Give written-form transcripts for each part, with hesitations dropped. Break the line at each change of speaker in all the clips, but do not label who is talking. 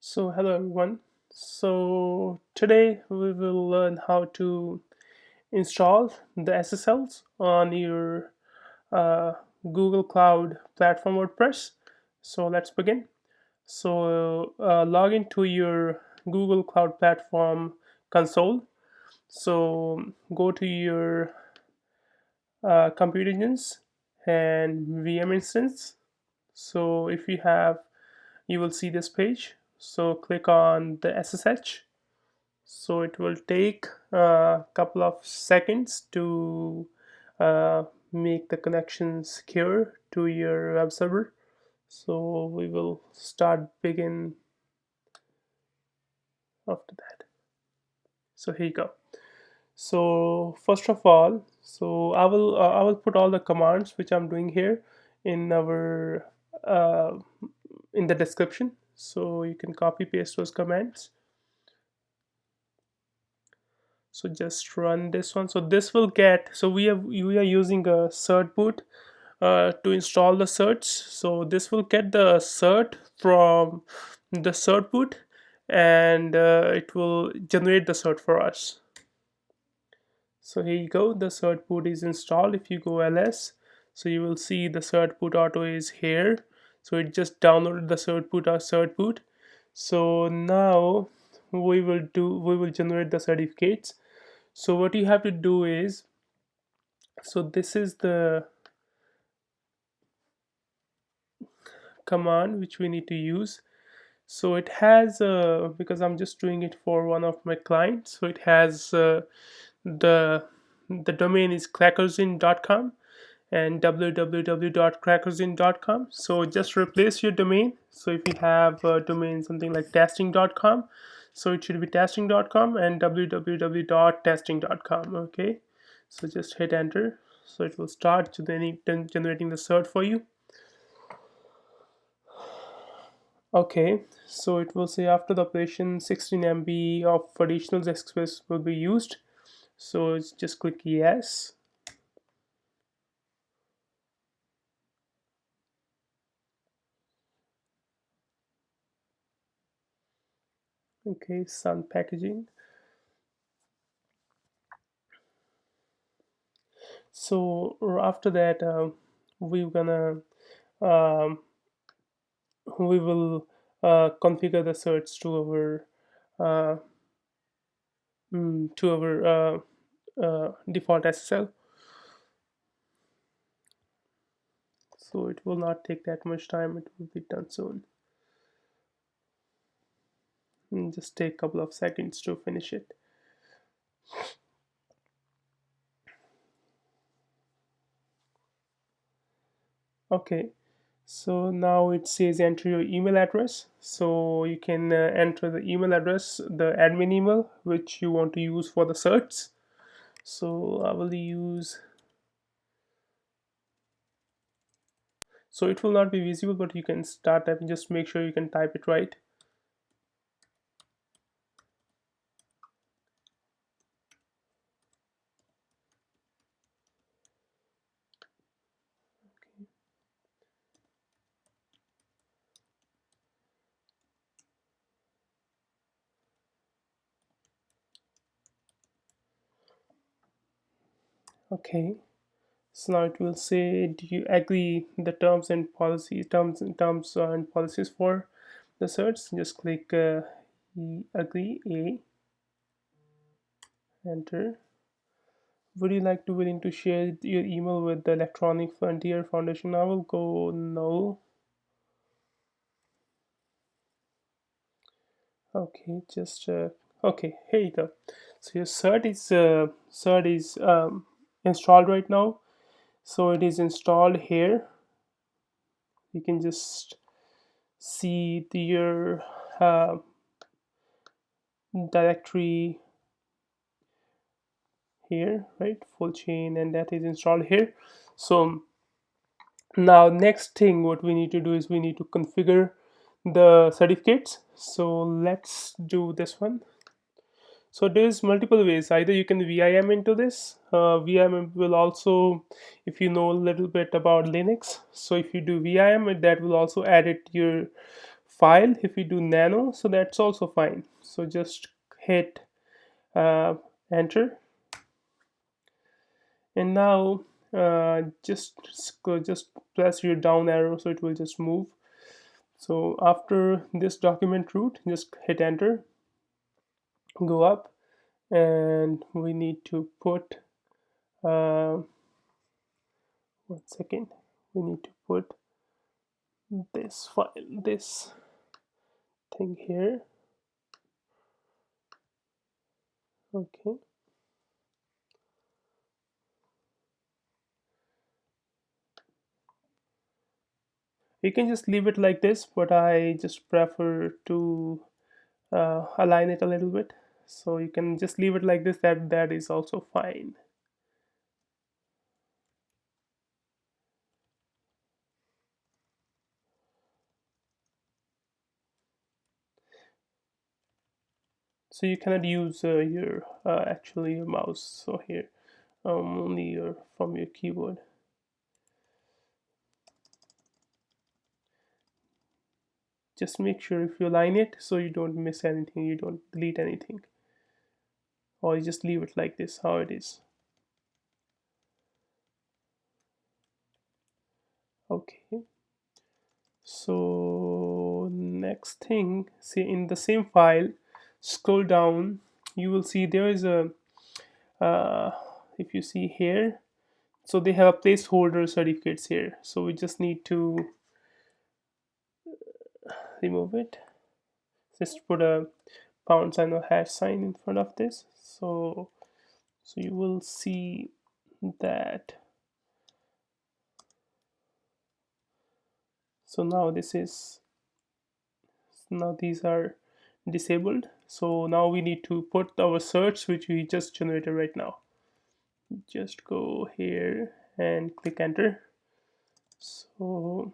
Hello everyone. Today we will learn how to install the SSLs on your uh, Google Cloud platform WordPress. Let's begin. Log into your Google Cloud platform console. Go to your compute engines and VM instance. If you have, you will see this page. Click on the SSH. It will take a couple of seconds to make the connection secure to your web server. We will start begin after that. Here you go. First of all, I will put all the commands which I'm doing here in our uh, in the description, so you can copy paste those commands. Just run this one. This will get, we are using a cert boot to install the certs. This will get the cert from the cert boot, and it will generate the cert for us. Here you go, the cert boot is installed. If you go ls, you will see the cert boot auto is here. It just downloaded the cert boot or cert boot. Now we will generate the certificates. What you have to do is, this is the command which we need to use. It has because I'm just doing it for one of my clients, it has the domain is crackerzin.com and www.crackerzin.com. Just replace your domain. If you have a domain something like testing.com, it should be testing.com and www.testing.com. Okay, just hit enter. It will start generating the cert for you. Okay, it will say after the operation 16 MB of additional disk space will be used. Just click yes. Okay, sun packaging. After that, we're gonna um, we will configure the certs to our uh, default SSL. It will not take that much time. It will be done soon. Just take a couple of seconds to finish it. Okay, now it says enter your email address. You can enter the email address, the admin email which you want to use for the certs. I will use, it will not be visible, but you can start typing. Just make sure you can type it right. Okay, now it will say, do you agree the terms and policies for the certs? Just click agree, enter. Would you like to willing to share your email with the Electronic Frontier Foundation? I will go no. Okay, just okay, here you go. Your cert is installed right now. It is installed here. You can just see your uh, directory here, right? Full chain, and that is installed here. Now next thing what we need to do is we need to configure the certificates. Let's do this one. There's multiple ways. Either you can vim into this. Vim will also, if you know a little bit about Linux, if you do vim, that will also add it to your file, if we do nano, so that's also fine. So just hit uh, enter, and now just press your down arrow so it will just move. So after this document root, just hit enter, go up, and we need to put uh, 1 second, we need to put this file, this thing here. Okay, you can just leave it like this, but I just prefer to align it a little bit. So you can just leave it like this, that is also fine. So you cannot use your actually your mouse, so here only your from your keyboard. Just make sure if you align it so you don't miss anything, you don't delete anything, or you just leave it like this how it is. Okay, so next thing, see in the same file, scroll down, you will see there is a uh, if you see here, so they have a placeholder certificates here, so we just need to remove it. Just put a pound sign or hash sign in front of this, so you will see that. So now this is, now these are disabled. So now we need to put our search which we just generated right now. Just go here and click enter. So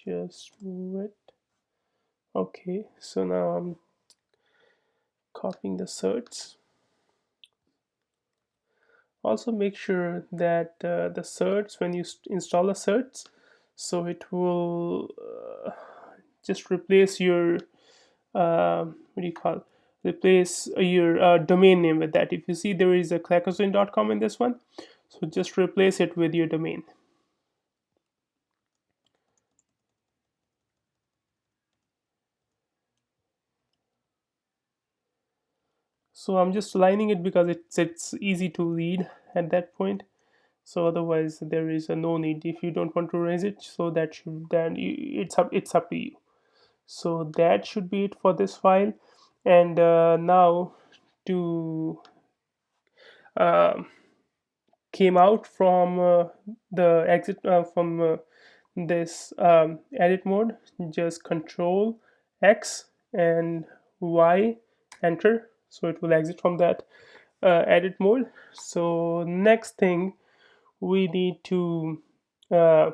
just move it. Okay, so now I'm copying the search. Also make sure that the search, when you install a search, so it will just replace your what do you call, replace your domain name with that. If you see there is a clackerson.com in this one, so just replace it with your domain. So I'm just aligning it because it's easy to read at that point. So otherwise there is a no need if you don't want to raise it. So that should, then it's up to you. So that should be it for this file. And now to um came out from the exit from this edit mode, just control X and Y, enter, so it will exit from that edit mode. So next thing, we need to uh,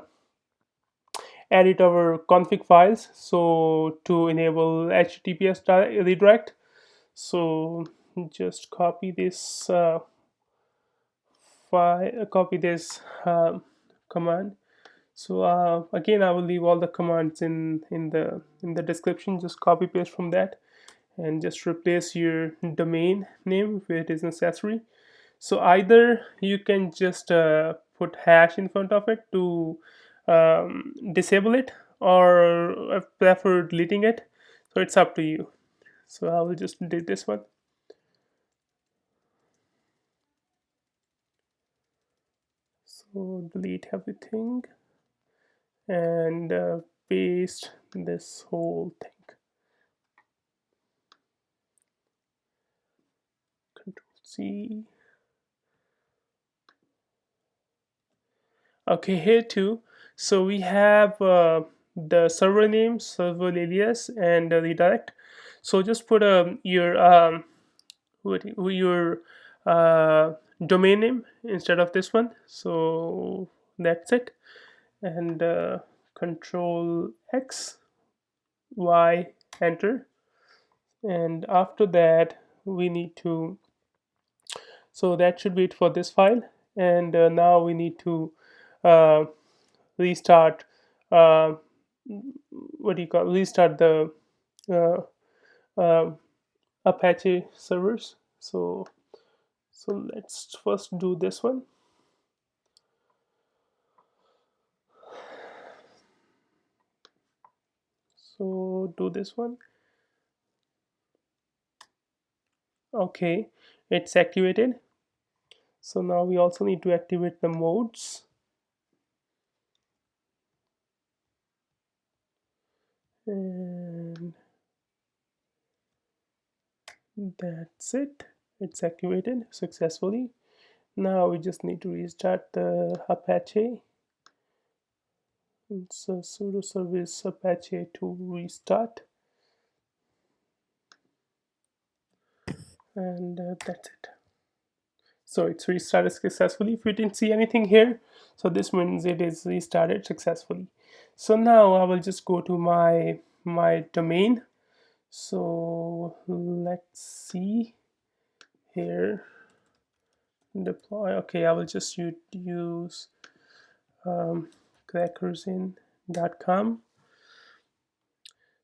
edit our config files, so to enable HTTPS redirect. So just copy this file, copy this command. So again, I will leave all the commands in the description. Just copy paste from that, and just replace your domain name if it is necessary. So either you can just put hash in front of it to disable it, or I prefer deleting it. So it's up to you. So I will just delete this one. So delete everything and paste this whole thing. Control C. Okay, here too. So we have the server name, server alias, and redirect. So just put your domain name instead of this one. So that's it. And Control X, Y, enter. And after that, we need to. So that should be it for this file. And now we need to uh, restart uh, what do you call, restart the uh, uh, Apache servers. So let's first do this one. So do this one. Okay, it's activated. So now we also need to activate the modes, and that's it. It's activated successfully. Now we just need to restart the Apache. It's a sudo service Apache to restart, and that's it. So it's restarted successfully. If you didn't see anything here, so this means it is restarted successfully. So now I will just go to my domain. So let's see here, deploy. Okay, I will just use crackersin.com.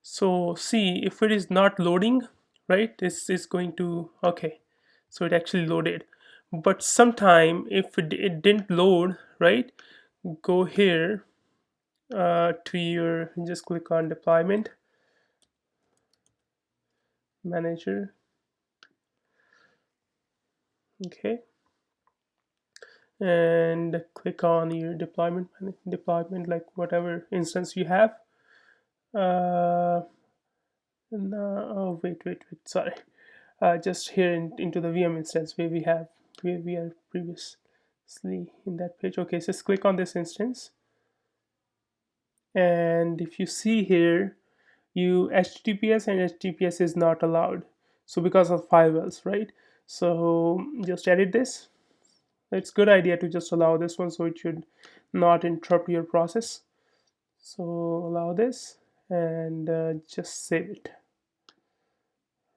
So see, if it is not loading, right, this is going to, okay, so it actually loaded. But sometime if it didn't load, right, go here to your, just click on deployment manager. Okay, and click on your deployment, like whatever instance you have. No, oh, wait, sorry. Just here into the VM instance where we are previously in that page. Okay, so just click on this instance, and if you see here, you HTTPS and HTTPS is not allowed. So because of firewalls, right? So just edit this. It's a good idea to just allow this one, so it should not interrupt your process. So allow this, and just save it,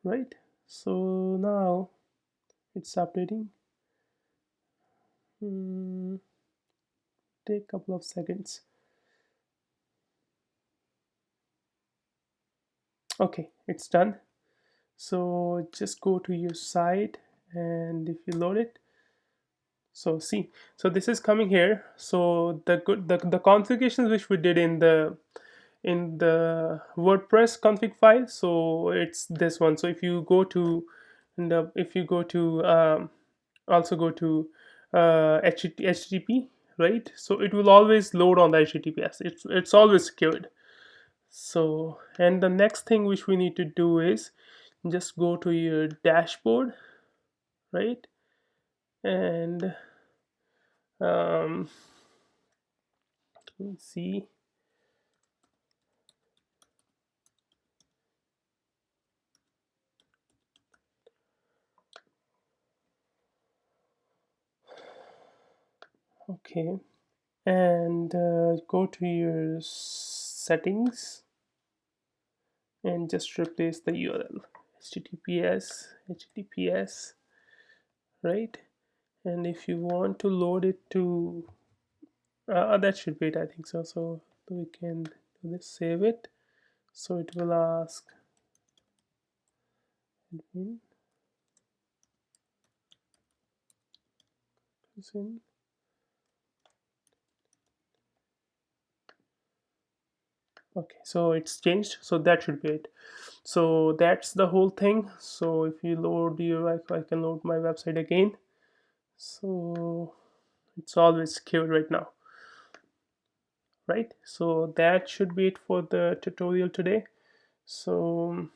right? So now it's updating. Take a couple of seconds. Okay, it's done. So just go to your site, and if you load it, so see, so this is coming here. So the configurations which we did in the WordPress config file, so it's this one. So if you go to, and if you go to also go to HTTP, right, so it will always load on the HTTPS. It's always secured. So, and the next thing which we need to do is just go to your dashboard, right, and let's see. Okay, and go to your settings and just replace the URL, https, right? And if you want to load it to that should be it, I think so. So we can do this, save it. So it will ask admin in. Okay, so it's changed, so that should be it. So that's the whole thing. So if you load your, I can load my website again. So it's always secure right now, right? So that should be it for the tutorial today. So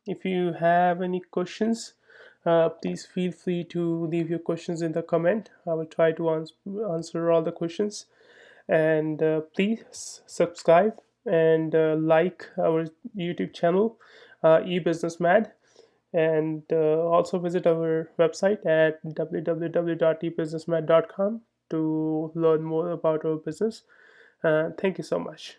if you have any questions, please feel free to leave your questions in the comment. I will try to answer all the questions. And please subscribe and like our YouTube channel, eBusinessMad, and also visit our website at www.ebusinessmad.com to learn more about our business. Thank you so much.